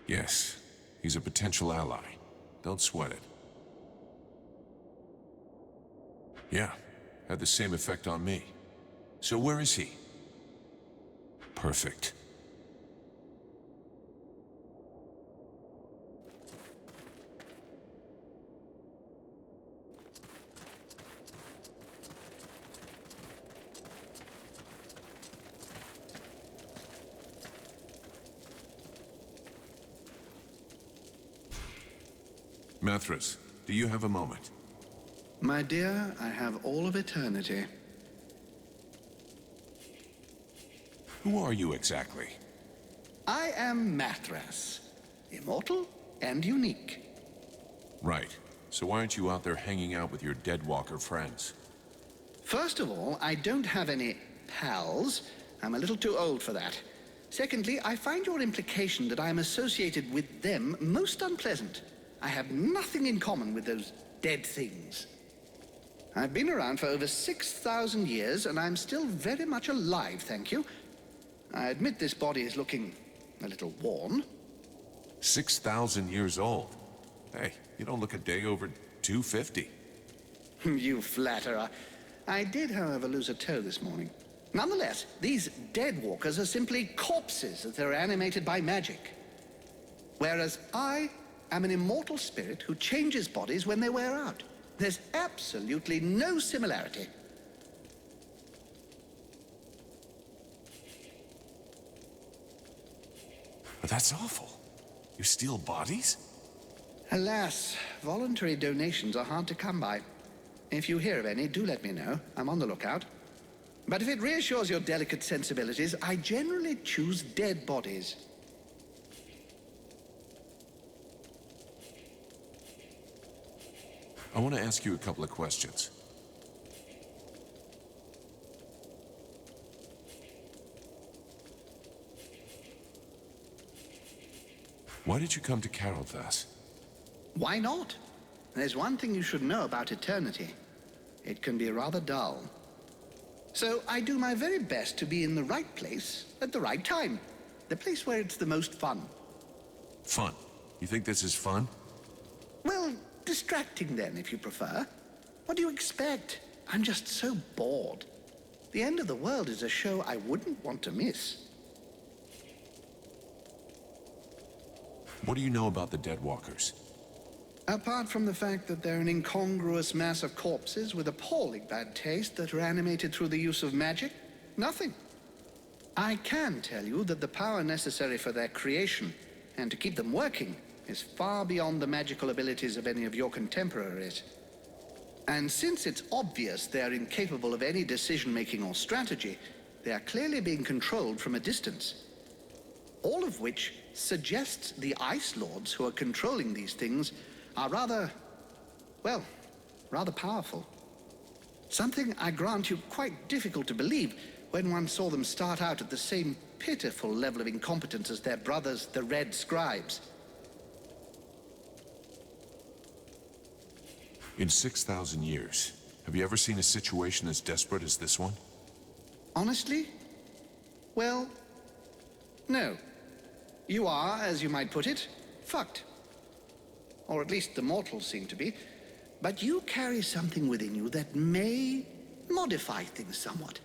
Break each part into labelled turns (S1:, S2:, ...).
S1: Yes, he's a potential ally. Don't sweat it. Yeah, had the same effect on me. So where is he? Perfect. Mithras, do you have a moment?
S2: My dear, I have all of eternity.
S1: Who are you exactly?
S2: I am Mathras, immortal and unique.
S1: Right. So why aren't you out there hanging out with your Deadwalker friends?
S2: First of all, I don't have any pals. I'm a little too old for that. Secondly, I find your implication that I am associated with them most unpleasant. I have nothing in common with those dead things. I've been around for over 6,000 years, and I'm still very much alive, thank you. I admit this body is looking a little worn.
S1: 6,000 years old. Hey, you don't look a day over 250.
S2: You flatterer. I did, however, lose a toe this morning. Nonetheless, these Deadwalkers are simply corpses as they're animated by magic. Whereas I am an immortal spirit who changes bodies when they wear out. There's absolutely no similarity.
S1: But that's awful. You steal bodies?
S2: Alas, voluntary donations are hard to come by. If you hear of any, do let me know. I'm on the lookout. But if it reassures your delicate sensibilities, I generally choose dead bodies.
S1: I want to ask you a couple of questions. Why did you come to Carolthas?
S2: Why not? There's one thing you should know about eternity. It can be rather dull. So I do my very best to be in the right place at the right time. The place where it's the most fun.
S1: Fun? You think this is fun?
S2: Well, distracting then, if you prefer. What do you expect? I'm just so bored. The End of the World is a show I wouldn't want to miss.
S1: What do you know about the Deadwalkers?
S2: Apart from the fact that they're an incongruous mass of corpses with appalling bad taste that are animated through the use of magic, nothing. I can tell you that the power necessary for their creation and to keep them working is far beyond the magical abilities of any of your contemporaries. And since it's obvious they are incapable of any decision-making or strategy, they are clearly being controlled from a distance. All of which suggests the Ice Lords who are controlling these things are rather powerful. Something, I grant you, quite difficult to believe when one saw them start out at the same pitiful level of incompetence as their brothers, the Red Scribes.
S1: In 6,000 years, have you ever seen a situation as desperate as this one?
S2: Honestly? Well, no. You are, as you might put it, fucked. Or at least the mortals seem to be. But you carry something within you that may modify things somewhat.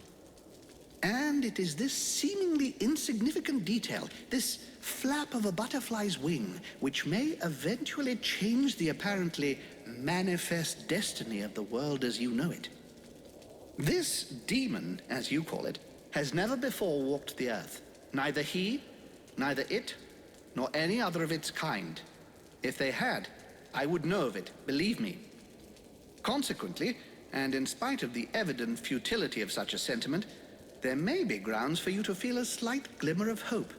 S2: And it is this seemingly insignificant detail, this flap of a butterfly's wing, which may eventually change the apparently manifest destiny of the world as you know it. This demon, as you call it, has never before walked the earth. Neither he, neither it, nor any other of its kind. If they had, I would know of it, believe me. Consequently, and in spite of the evident futility of such a sentiment, there may be grounds for you to feel a slight glimmer of hope.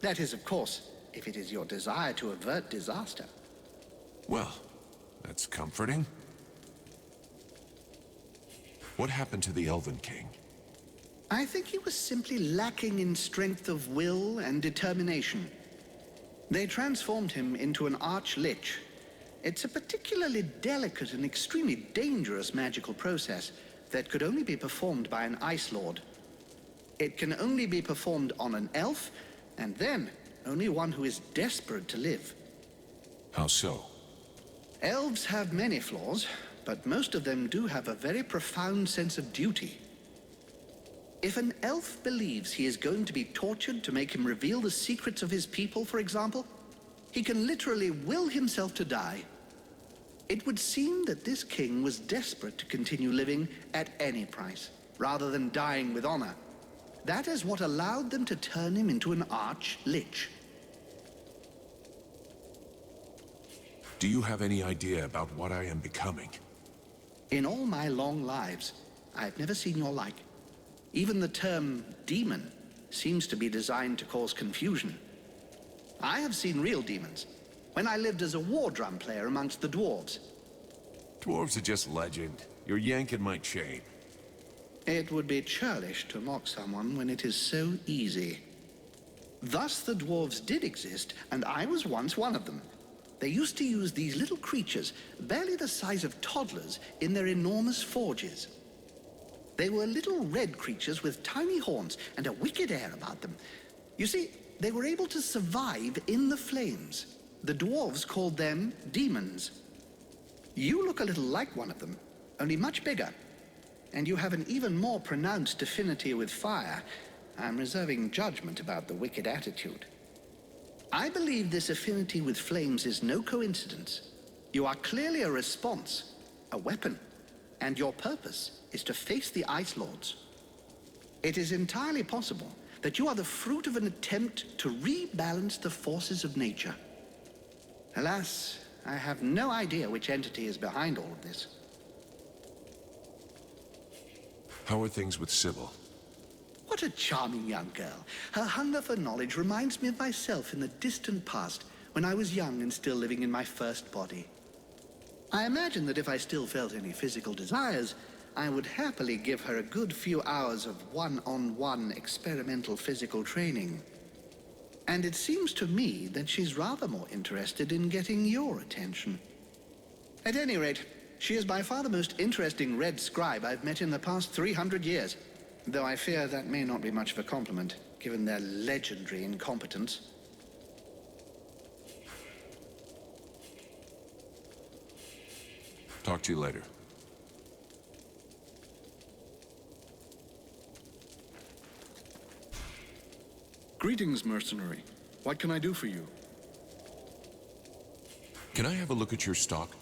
S2: That is, of course, if it is your desire to avert disaster.
S1: Well, that's comforting. What happened to the Elven King?
S2: I think he was simply lacking in strength of will and determination. They transformed him into an arch-lich. It's a particularly delicate and extremely dangerous magical process that could only be performed by an Ice Lord. It can only be performed on an elf, and then only one who is desperate to live.
S1: How so?
S2: Elves have many flaws, but most of them do have a very profound sense of duty. If an elf believes he is going to be tortured to make him reveal the secrets of his people, for example, he can literally will himself to die. It would seem that this king was desperate to continue living at any price, rather than dying with honor. That is what allowed them to turn him into an arch-lich.
S1: Do you have any idea about what I am becoming?
S2: In all my long lives, I've never seen your like. Even the term demon seems to be designed to cause confusion. I have seen real demons, when I lived as a war drum player amongst the dwarves.
S1: Dwarves are just legend. You're yanking my chain.
S2: It would be churlish to mock someone when it is so easy. Thus the dwarves did exist, and I was once one of them. They used to use these little creatures, barely the size of toddlers, in their enormous forges. They were little red creatures with tiny horns and a wicked air about them. You see, they were able to survive in the flames. The dwarves called them demons. You look a little like one of them, only much bigger. And you have an even more pronounced affinity with fire. I'm reserving judgment about the wicked attitude. I believe this affinity with flames is no coincidence. You are clearly a response, a weapon, and your purpose is to face the Ice Lords. It is entirely possible that you are the fruit of an attempt to rebalance the forces of nature. Alas, I have no idea which entity is behind all of this.
S1: How are things with Sybil?
S2: What a charming young girl. Her hunger for knowledge reminds me of myself in the distant past, when I was young and still living in my first body. I imagine that if I still felt any physical desires, I would happily give her a good few hours of one-on-one experimental physical training. And it seems to me that she's rather more interested in getting your attention. At any rate, she is by far the most interesting red scribe I've met in the past 300 years. Though I fear that may not be much of a compliment, given their legendary incompetence.
S1: Talk to you later.
S3: Greetings, mercenary. What can I do for you?
S1: Can I have a look at your stock?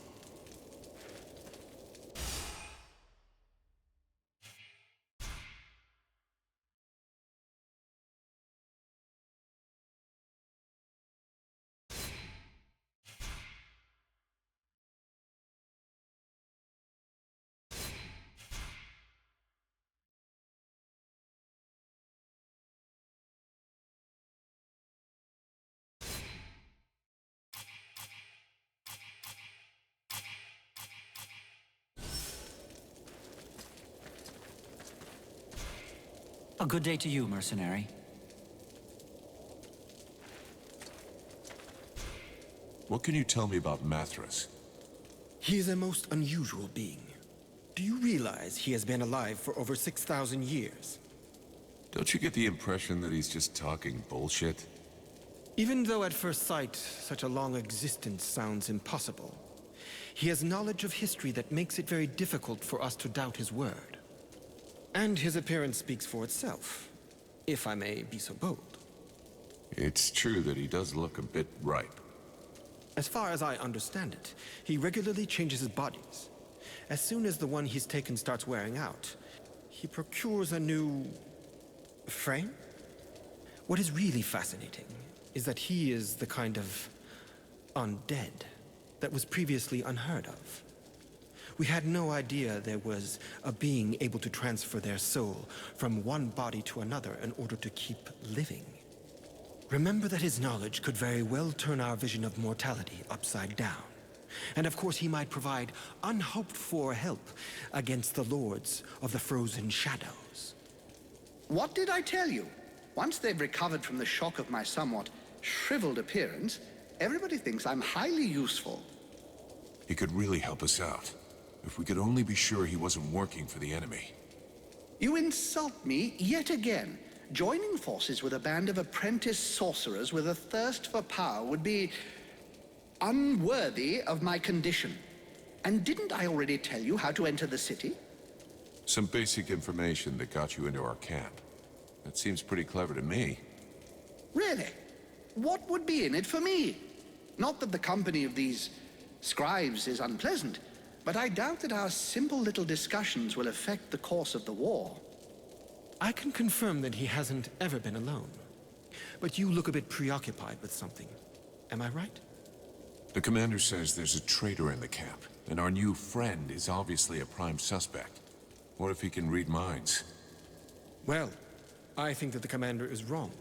S4: A good day to you, mercenary.
S1: What can you tell me about Mathras?
S5: He is a most unusual being. Do you realize he has been alive for over 6,000 years?
S1: Don't you get the impression that he's just talking bullshit?
S5: Even though at first sight, such a long existence sounds impossible, he has knowledge of history that makes it very difficult for us to doubt his word. And his appearance speaks for itself, if I may be so bold.
S1: It's true that he does look a bit ripe.
S5: As far as I understand it, he regularly changes his bodies. As soon as the one he's taken starts wearing out, he procures a new frame? What is really fascinating is that he is the kind of undead that was previously unheard of. We had no idea there was a being able to transfer their soul from one body to another in order to keep living. Remember that his knowledge could very well turn our vision of mortality upside down. And of course he might provide unhoped-for help against the lords of the frozen shadows.
S2: What did I tell you? Once they've recovered from the shock of my somewhat shriveled appearance, everybody thinks I'm highly useful.
S1: He could really help us out. If we could only be sure he wasn't working for the enemy.
S2: You insult me yet again, Joining forces with a band of apprentice sorcerers with a thirst for power would be unworthy of my condition. And didn't I already tell you how to enter the city?
S1: Some basic information that got you into our camp. That seems pretty clever to me.
S2: Really? What would be in it for me? Not that the company of these scribes is unpleasant, but I doubt that our simple little discussions will affect the course of the war.
S5: I can confirm that he hasn't ever been alone. But you look a bit preoccupied with something. Am I right?
S1: The commander says there's a traitor in the camp, and our new friend is obviously a prime suspect. What if he can read minds?
S5: Well, I think that the commander is wrong.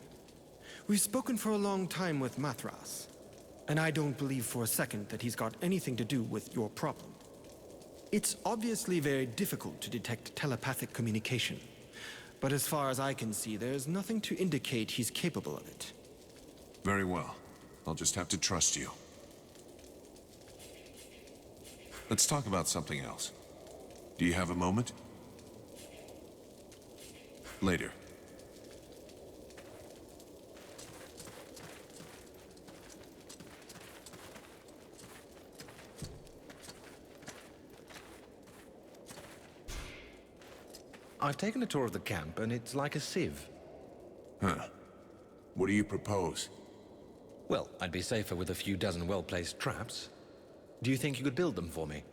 S5: We've spoken for a long time with Mathras, and I don't believe for a second that he's got anything to do with your problem. It's obviously very difficult to detect telepathic communication, but as far as I can see, there's nothing to indicate he's capable of it.
S1: Very well. I'll just have to trust you. Let's talk about something else. Do you have a moment? Later.
S6: I've taken a tour of the camp, and it's like a sieve.
S1: Huh. What do you propose?
S6: Well, I'd be safer with a few dozen well-placed traps. Do you think you could build them for me?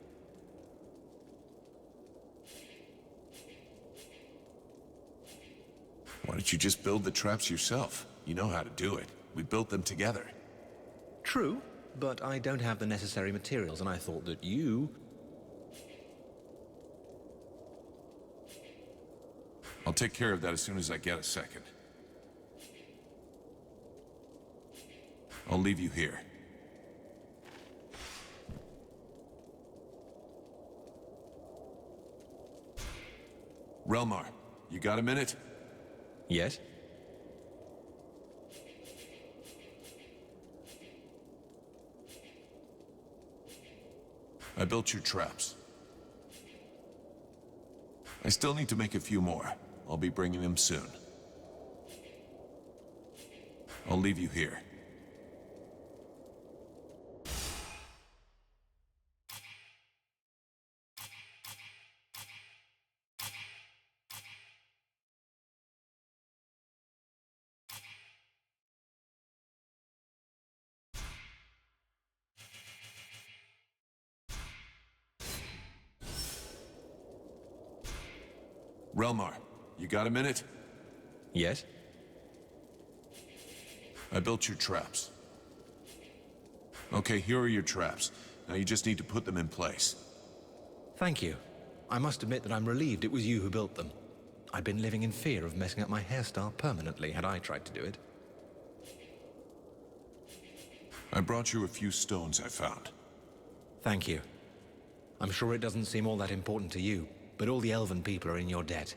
S1: Why don't you just build the traps yourself? You know how to do it. We built them together.
S6: True, but I don't have the necessary materials, and I thought that you...
S1: I'll take care of that as soon as I get a second. I'll leave you here. Relmar, you got a minute?
S6: Yes?
S1: I built your traps. I still need to make a few more. I'll be bringing them soon. I'll leave you here. Relmar, you got a minute?
S6: Yes?
S1: I built your traps. Okay, here are your traps. Now you just need to put them in place.
S6: Thank you. I must admit that I'm relieved it was you who built them. I'd been living in fear of messing up my hairstyle permanently had I tried to do it.
S1: I brought you a few stones I found.
S6: Thank you. I'm sure it doesn't seem all that important to you, but all the elven people are in your debt.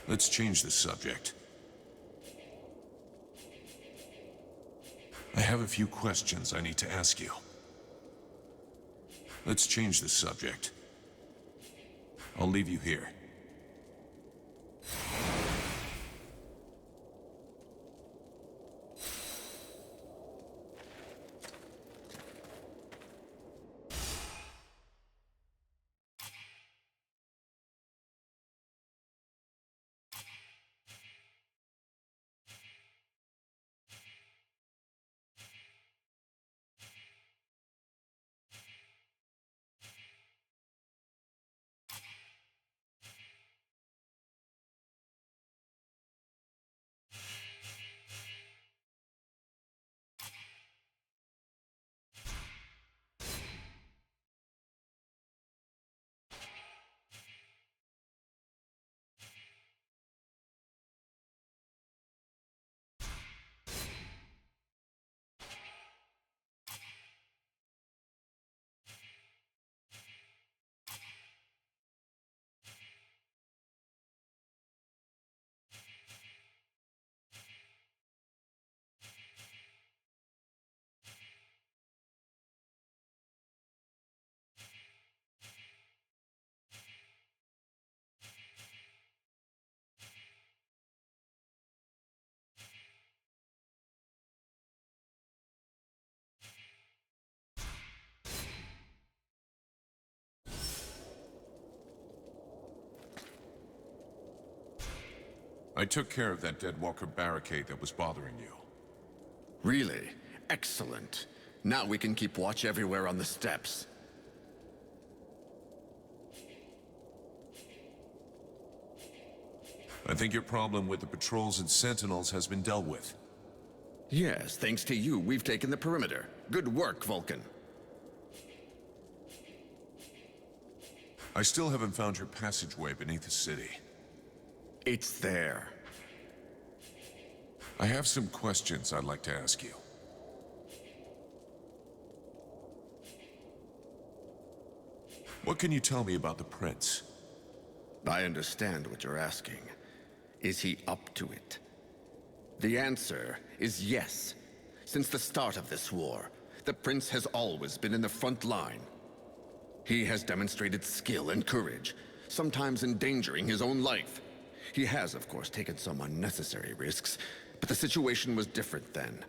S1: Let's change the subject. I have a few questions I need to ask you. Let's change the subject. I'll leave you here. I took care of that Deadwalker barricade that was bothering you.
S7: Really? Excellent. Now we can keep watch everywhere on the steps.
S1: I think your problem with the patrols and sentinels has been dealt with.
S7: Yes, thanks to you, we've taken the perimeter. Good work, Vulcan.
S1: I still haven't found your passageway beneath the city.
S7: It's there.
S1: I have some questions I'd like to ask you. What can you tell me about the Prince?
S7: I understand what you're asking. Is he up to it? The answer is yes. Since the start of this war, the Prince has always been in the front line. He has demonstrated skill and courage, sometimes endangering his own life. He has, of course, taken some unnecessary risks, but the situation was different then.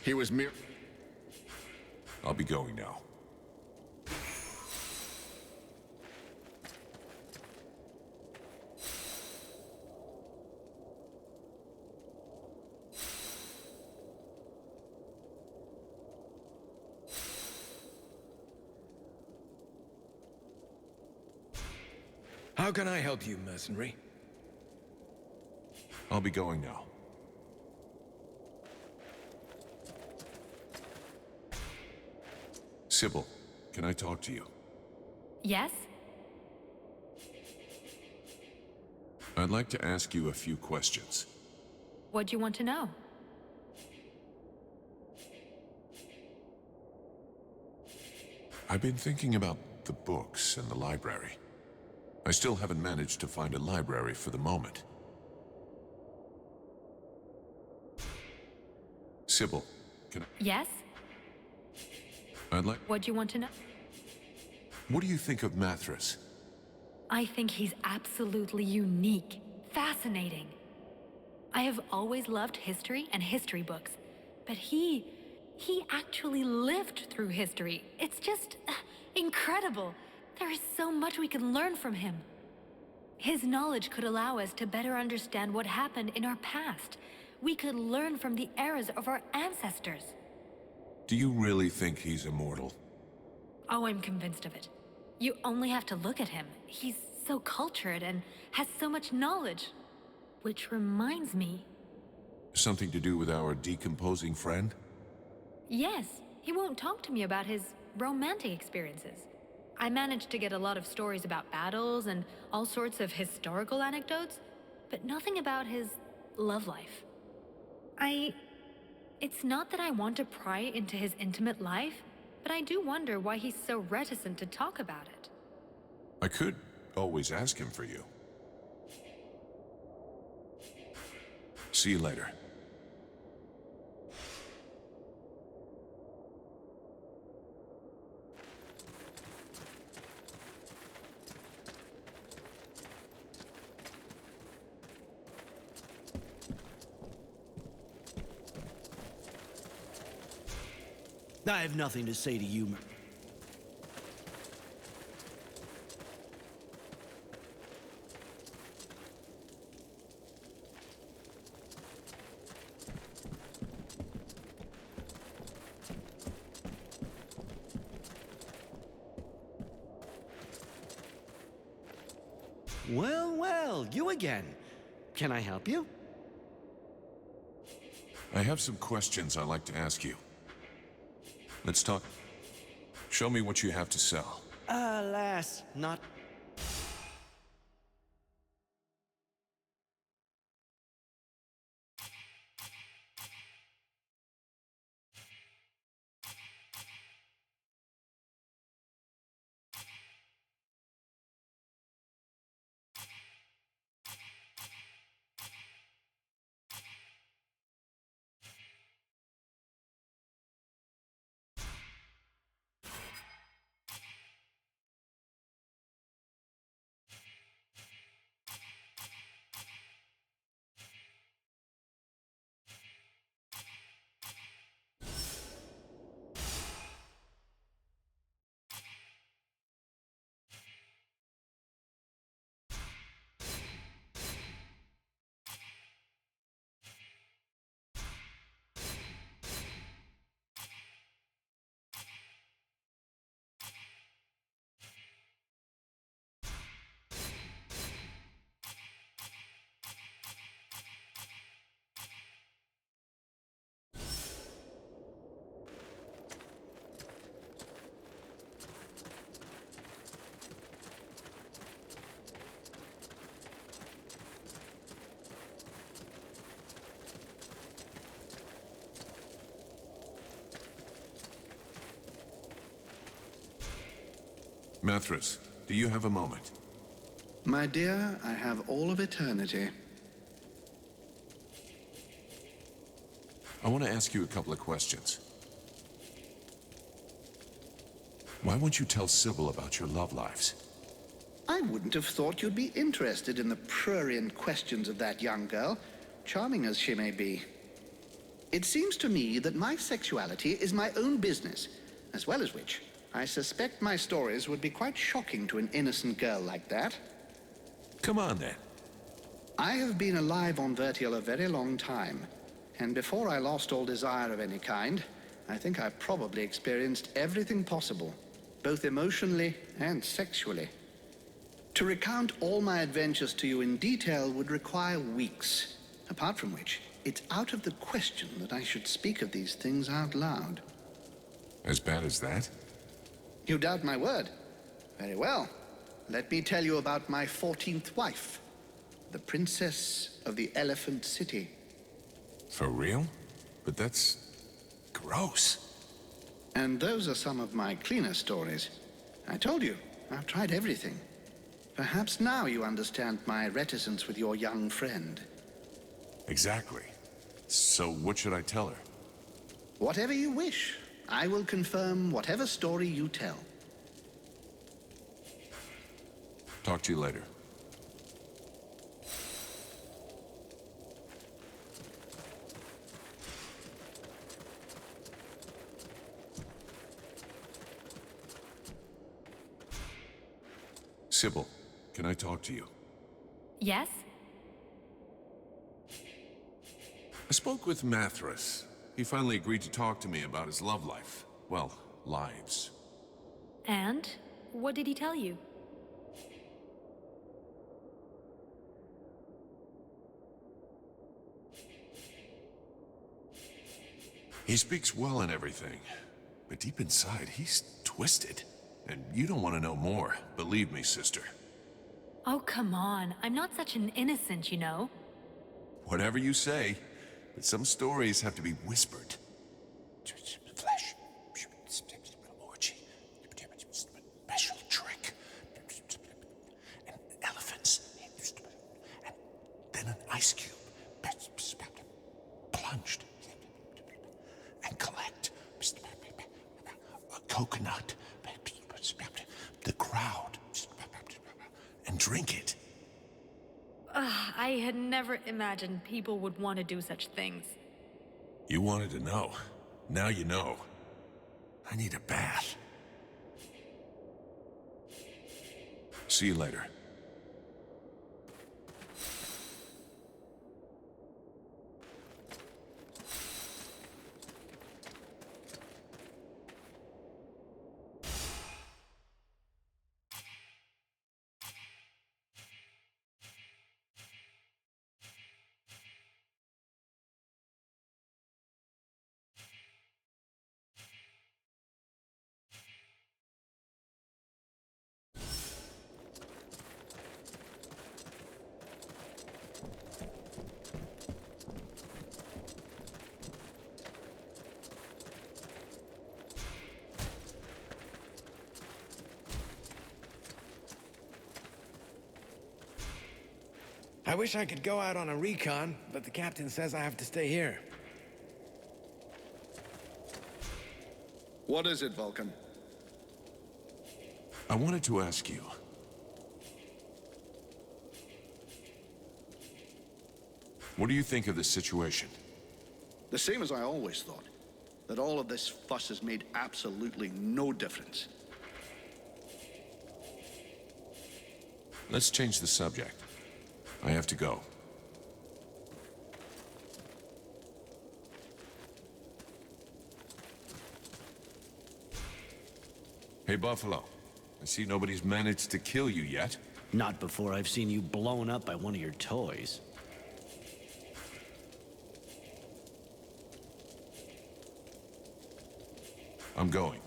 S7: He was mere...
S1: I'll be going now.
S8: How can I help you, mercenary?
S1: I'll be going now. Sybil, can I talk to you?
S9: Yes?
S1: I'd like to ask you a few questions.
S9: What do you want to know?
S1: I've been thinking about the books and the library. I still haven't managed to find a library for the moment. Sybil, can I...
S9: Yes?
S1: I'd like...
S9: What do you want to know?
S1: What do you think of Mathras?
S9: I think he's absolutely unique, fascinating. I have always loved history and history books, but he actually lived through history. It's just incredible. There is so much we can learn from him. His knowledge could allow us to better understand what happened in our past. We could learn from the eras of our ancestors.
S1: Do you really think he's immortal?
S9: Oh, I'm convinced of it. You only have to look at him. He's so cultured and has so much knowledge. Which reminds me...
S1: Something to do with our decomposing friend?
S9: Yes, he won't talk to me about his romantic experiences. I managed to get a lot of stories about battles and all sorts of historical anecdotes, but nothing about his love life. It's not that I want to pry into his intimate life, but I do wonder why he's so reticent to talk about it.
S1: I could always ask him for you. See you later.
S10: I have nothing to say to you. Well, you again. Can I help you?
S1: I have some questions I'd like to ask you. Let's talk. Show me what you have to sell.
S10: Alas, not
S1: Mithras, do you have a moment?
S2: My dear, I have all of eternity.
S1: I want to ask you a couple of questions. Why won't you tell Sybil about your love lives?
S2: I wouldn't have thought you'd be interested in the prurient questions of that young girl, charming as she may be. It seems to me that my sexuality is my own business, as well as which, I suspect my stories would be quite shocking to an innocent girl like that.
S1: Come on, then.
S2: I have been alive on Vertial a very long time, and before I lost all desire of any kind, I think I probably experienced everything possible, both emotionally and sexually. To recount all my adventures to you in detail would require weeks, apart from which, it's out of the question that I should speak of these things out loud.
S1: As bad as that?
S2: You doubt my word? Very well. Let me tell you about my 14th wife, the Princess of the Elephant City.
S1: For real? But that's gross.
S2: And those are some of my cleaner stories. I told you, I've tried everything. Perhaps now you understand my reticence with your young friend.
S1: Exactly. So what should I tell her?
S2: Whatever you wish. I will confirm whatever story you tell.
S1: Talk to you later. Sybil, can I talk to you?
S9: Yes?
S1: I spoke with Mithras. He finally agreed to talk to me about his love life. Well, lives.
S9: And? What did he tell you?
S1: He speaks well and everything, but deep inside, he's twisted. And you don't want to know more, believe me, sister.
S9: Oh, come on. I'm not such an innocent, you know.
S1: Whatever you say, but some stories have to be whispered. Flesh. Orgy. Special trick. And elephants. And then an ice cube. Plunged. And collect. A coconut. The crowd. And drink it.
S9: I had never imagined people would want to do such things.
S1: You wanted to know. Now you know. I need a bath. See you later.
S8: I wish I could go out on a recon, but the captain says I have to stay here.
S3: What is it, Vulcan?
S1: I wanted to ask you. What do you think of this situation?
S2: The same as I always thought. That all of this fuss has made absolutely no difference.
S1: Let's change the subject. I have to go. Hey, Buffalo. I see nobody's managed to kill you yet.
S10: Not before I've seen you blown up by one of your toys.
S1: I'm going.